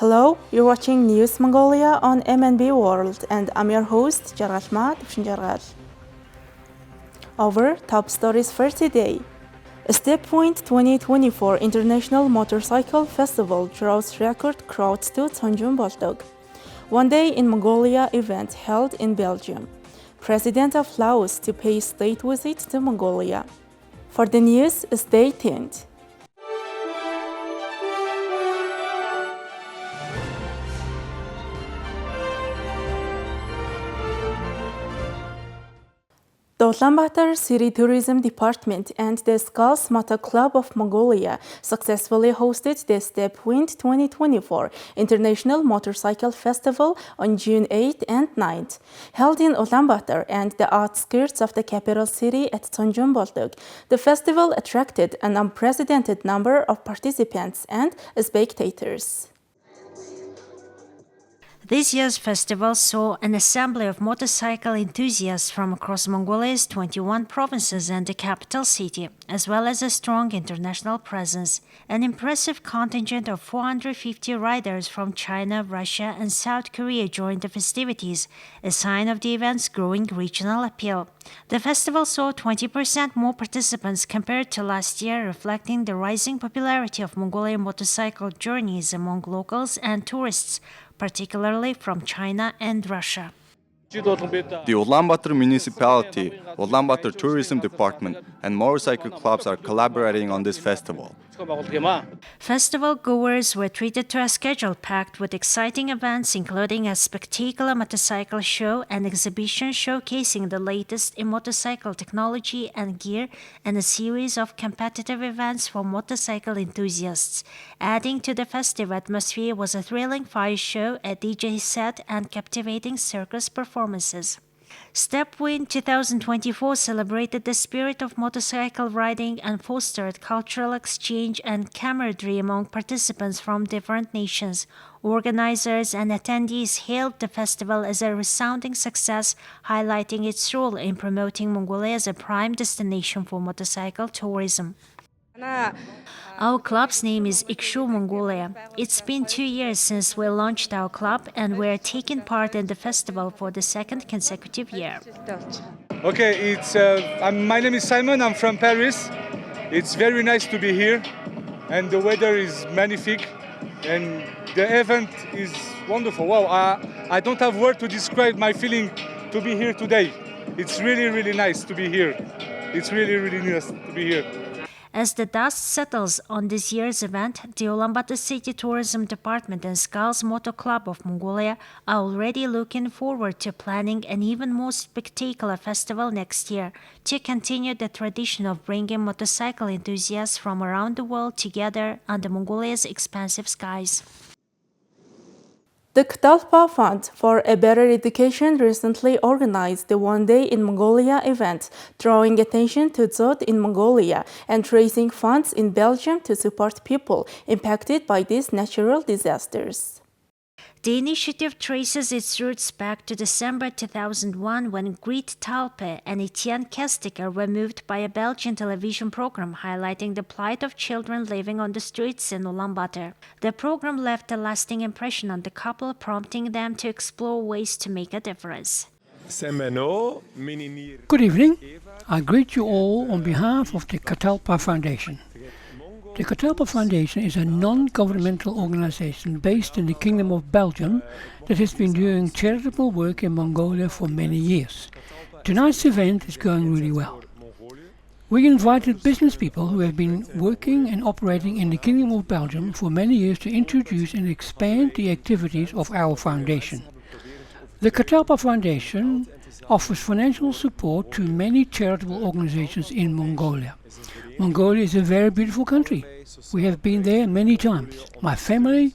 Hello, you're watching News Mongolia on MNB World, and I'm your host, Jarashma Dufshinjargal. Our top stories for today. Steppe Wind 2024 International Motorcycle Festival draws record crowds to Tsonjin Boldog. One Day in Mongolia event held in Belgium. President of Laos to pay state visit to Mongolia. For the news, stay tuned. The Ulaanbaatar City Tourism Department and the Skulls Moto Club of Mongolia successfully hosted the Steppe Wind 2024 International Motorcycle Festival on June 8 and 9th. Held in Ulaanbaatar and the outskirts of the capital city at Tsonjin Boldog, the festival attracted an unprecedented number of participants and spectators. This year's festival saw an assembly of motorcycle enthusiasts from across Mongolia's 21 provinces and the capital city, as well as a strong international presence. An impressive contingent of 450 riders from China, Russia, and South Korea joined the festivities, a sign of the event's growing regional appeal. The festival saw 20% more participants compared to last year, reflecting the rising popularity of Mongolian motorcycle journeys among locals and tourists, particularly from China and Russia. The Ulaanbaatar municipality, Ulaanbaatar tourism department, and motorcycle clubs are collaborating on this festival. Festival goers were treated to a schedule packed with exciting events, including a spectacular motorcycle show, an exhibition showcasing the latest in motorcycle technology and gear, and a series of competitive events for motorcycle enthusiasts. Adding to the festive atmosphere was a thrilling fire show, a DJ set, and captivating circus performances. Steppe Wind 2024 celebrated the spirit of motorcycle riding and fostered cultural exchange and camaraderie among participants from different nations. Organizers and attendees hailed the festival as a resounding success, highlighting its role in promoting Mongolia as a prime destination for motorcycle tourism. Our club's name is Ikshu Mongolia. It's been 2 years since we launched our club, and we're taking part in the festival for the second consecutive year. Okay, my name is Simon. I'm from Paris. It's very nice to be here, and the weather is magnifique, and the event is wonderful. Wow, I don't have words to describe my feeling to be here today. It's really, really nice to be here. It's really, really nice to be here. As the dust settles on this year's event, the Ulaanbaatar City Tourism Department and Skulls Moto Club of Mongolia are already looking forward to planning an even more spectacular festival next year to continue the tradition of bringing motorcycle enthusiasts from around the world together under Mongolia's expansive skies. The Ktalpa Fund for a Better Education recently organized the One Day in Mongolia event, drawing attention to drought in Mongolia and raising funds in Belgium to support people impacted by these natural disasters. The initiative traces its roots back to December 2001 when Griet Talpe and Etienne Kestiker were moved by a Belgian television program highlighting the plight of children living on the streets in Ulaanbaatar. The program left a lasting impression on the couple, prompting them to explore ways to make a difference. Good evening. I greet you all on behalf of the Ktalpa Foundation. The Ktalpa Foundation is a non-governmental organization based in the Kingdom of Belgium that has been doing charitable work in Mongolia for many years. Tonight's event is going really well. We invited business people who have been working and operating in the Kingdom of Belgium for many years to introduce and expand the activities of our foundation. The Ktalpa Foundation offers financial support to many charitable organizations in Mongolia. Mongolia is a very beautiful country. We have been there many times. My family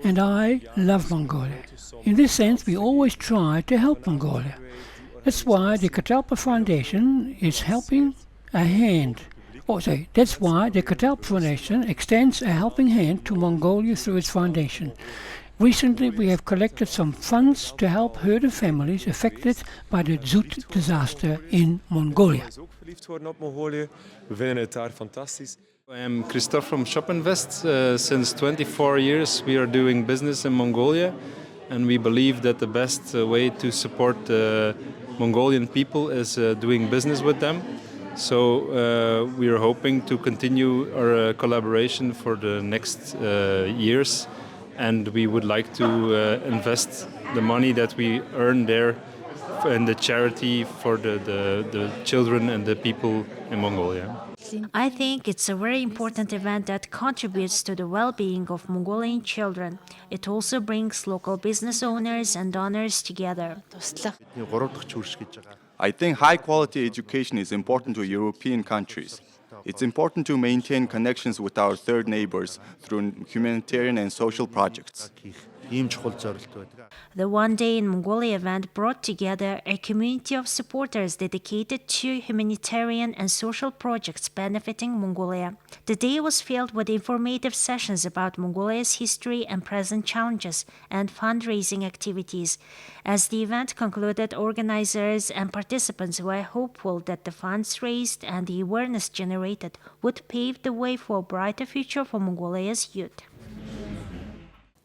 and I love Mongolia. In this sense, we always try to help Mongolia. That's why the Ktalpa Foundation is helping a hand. That's why the Ktalpa Foundation extends a helping hand to Mongolia through its foundation. Recently, we have collected some funds to help hurting families affected by the drought disaster in Mongolia. I am Christophe from Shop Invest. Since 24 years we are doing business in Mongolia, and we believe that the best way to support the Mongolian people is doing business with them. So we are hoping to continue our collaboration for the next years, and we would like to invest the money that we earn there in the charity for the children and the people in Mongolia. I think it's a very important event that contributes to the well-being of Mongolian children. It also brings local business owners and donors together. I think high-quality education is important to European countries. It's important to maintain connections with our third neighbors through humanitarian and social projects. The One Day in Mongolia event brought together a community of supporters dedicated to humanitarian and social projects benefiting Mongolia. The day was filled with informative sessions about Mongolia's history and present challenges and fundraising activities. As the event concluded, organizers and participants were hopeful that the funds raised and the awareness generated would pave the way for a brighter future for Mongolia's youth.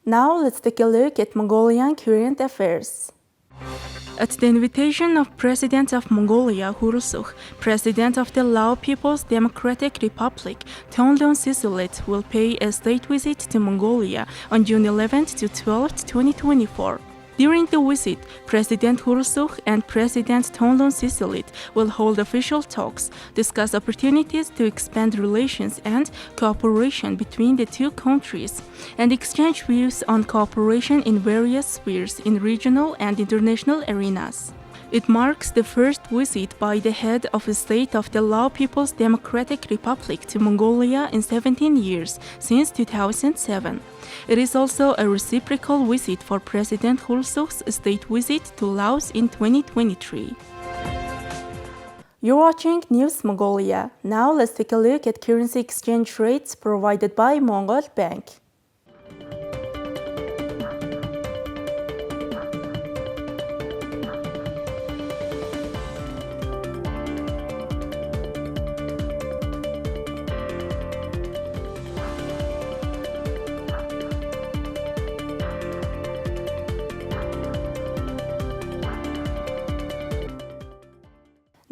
Now let's take a look at Mongolian current affairs. At the invitation of President of Mongolia, Hurulsukh, President of the Lao People's Democratic Republic, Tonlun Sisulit, will pay a state visit to Mongolia on June 11 to 12, 2024. During the visit, President Hurulsukh and President Tonlun Sisulit will hold official talks, discuss opportunities to expand relations and cooperation between the two countries, and exchange views on cooperation in various spheres in regional and international arenas. It marks the first visit by the head of state of the Lao People's Democratic Republic to Mongolia in 17 years, since 2007. It is also a reciprocal visit for President Hurulsukh's state visit to Laos in 2023. You're watching News Mongolia. Now let's take a look at currency exchange rates provided by Mongol Bank.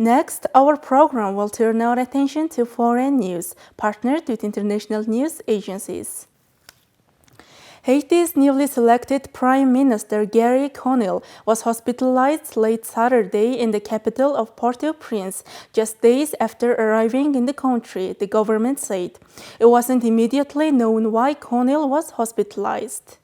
Next, our program will turn our attention to foreign news, partnered with international news agencies. Haiti's newly selected Prime Minister Gary Conille was hospitalized late Saturday in the capital of Port-au-Prince, just days after arriving in the country, the government said. It wasn't immediately known why Conille was hospitalized.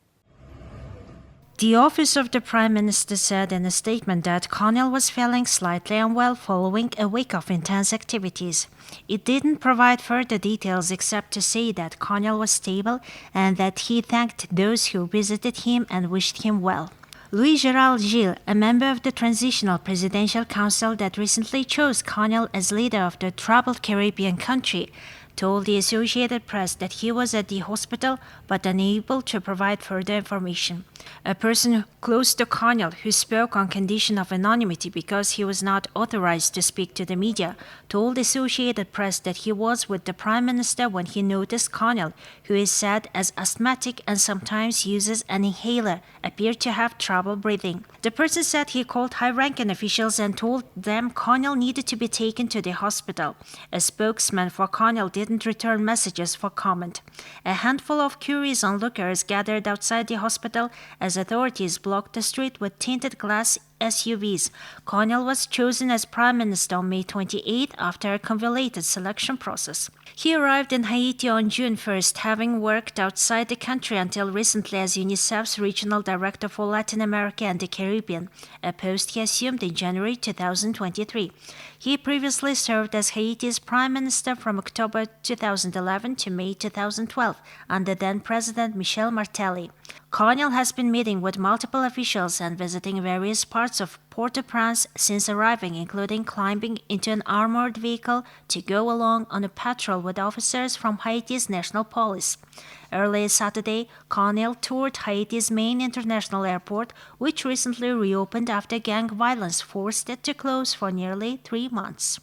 The office of the Prime Minister said in a statement that Conille was feeling slightly unwell following a week of intense activities. It didn't provide further details except to say that Conille was stable and that he thanked those who visited him and wished him well. Louis-Gérald Gilles, a member of the Transitional Presidential Council that recently chose Conille as leader of the troubled Caribbean country, told the Associated Press that he was at the hospital but unable to provide further information. A person close to Conille, who spoke on condition of anonymity because he was not authorized to speak to the media, told the Associated Press that he was with the Prime Minister when he noticed Conille, who is said as asthmatic and sometimes uses an inhaler, appeared to have trouble breathing. The person said he called high-ranking officials and told them Conille needed to be taken to the hospital. A spokesman for Conille didn't return messages for comment. A handful of curious onlookers gathered outside the hospital as authorities blocked the street with tinted glass SUVs. Conille was chosen as Prime Minister on May 28 after a convoluted selection process. He arrived in Haiti on June 1st, having worked outside the country until recently as UNICEF's Regional Director for Latin America and the Caribbean, a post he assumed in January 2023. He previously served as Haiti's Prime Minister from October 2011 to May 2012 under then-President Michel Martelly. Conille has been meeting with multiple officials and visiting various parts of Port-au-Prince since arriving, including climbing into an armored vehicle to go along on a patrol with officers from Haiti's National Police. Earlier Saturday, Conille toured Haiti's main international airport, which recently reopened after gang violence forced it to close for nearly 3 months.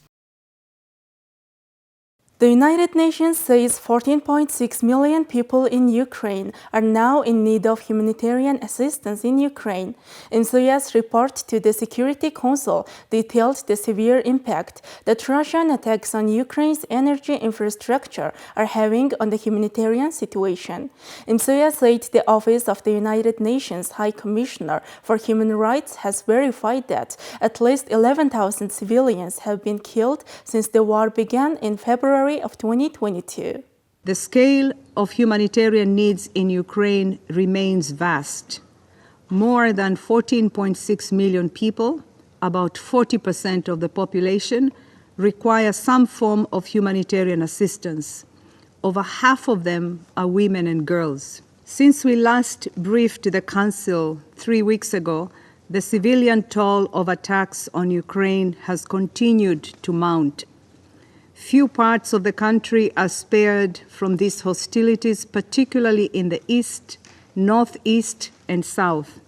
The United Nations says 14.6 million people in Ukraine are now in need of humanitarian assistance in Ukraine. MSOEA's report to the Security Council detailed the severe impact that Russian attacks on Ukraine's energy infrastructure are having on the humanitarian situation. MSOEA said the Office of the United Nations High Commissioner for Human Rights has verified that at least 11,000 civilians have been killed since the war began in February of 2022. The scale of humanitarian needs in Ukraine remains vast. More than 14.6 million people, about 40% of the population, require some form of humanitarian assistance. Over half of them are women and girls. Since we last briefed the Council 3 weeks ago, the civilian toll of attacks on Ukraine has continued to mount. Few parts of the country are spared from these hostilities, particularly in the east, northeast, and south.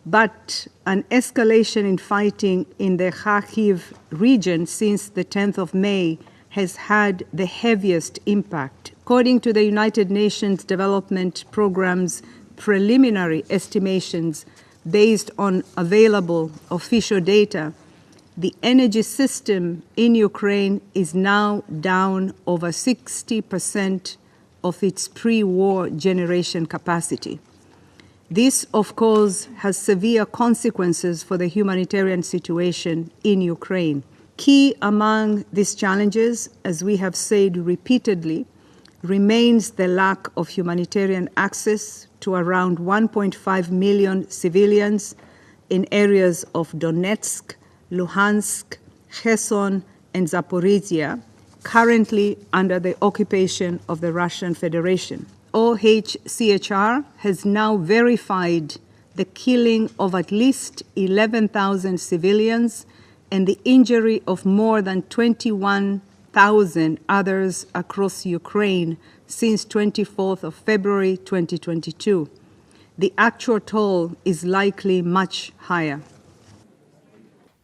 But an escalation in fighting in the Kharkiv region since the 10th of May has had the heaviest impact. According to the United Nations Development Programme's preliminary estimations based on available official data, the energy system in Ukraine is now down over 60% of its pre-war generation capacity. This, of course, has severe consequences for the humanitarian situation in Ukraine. Key among these challenges, as we have said repeatedly, remains the lack of humanitarian access to around 1.5 million civilians in areas of Donetsk, Luhansk, Kherson, and Zaporizhia, currently under the occupation of the Russian Federation. OHCHR has now verified the killing of at least 11,000 civilians and the injury of more than 21,000 others across Ukraine since 24th of February 2022. The actual toll is likely much higher.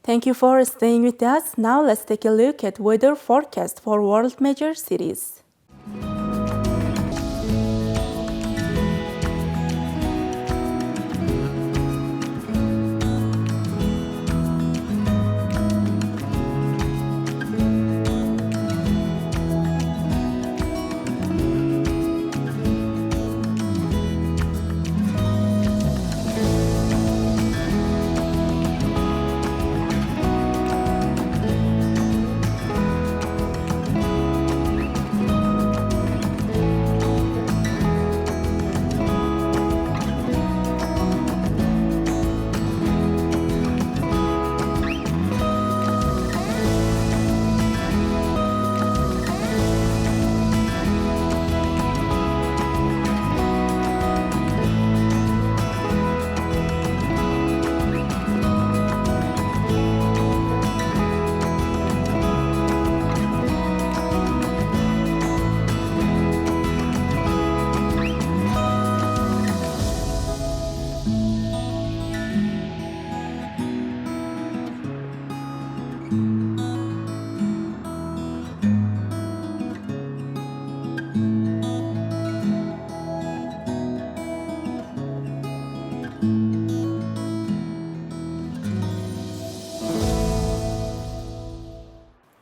Thank you for staying with us. Now let's take a look at weather forecast for world major cities.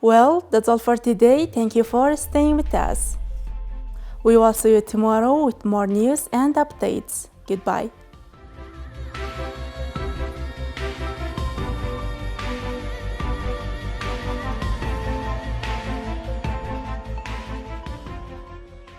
Well, that's all for today. Thank you for staying with us. We will see you tomorrow with more news and updates. Goodbye.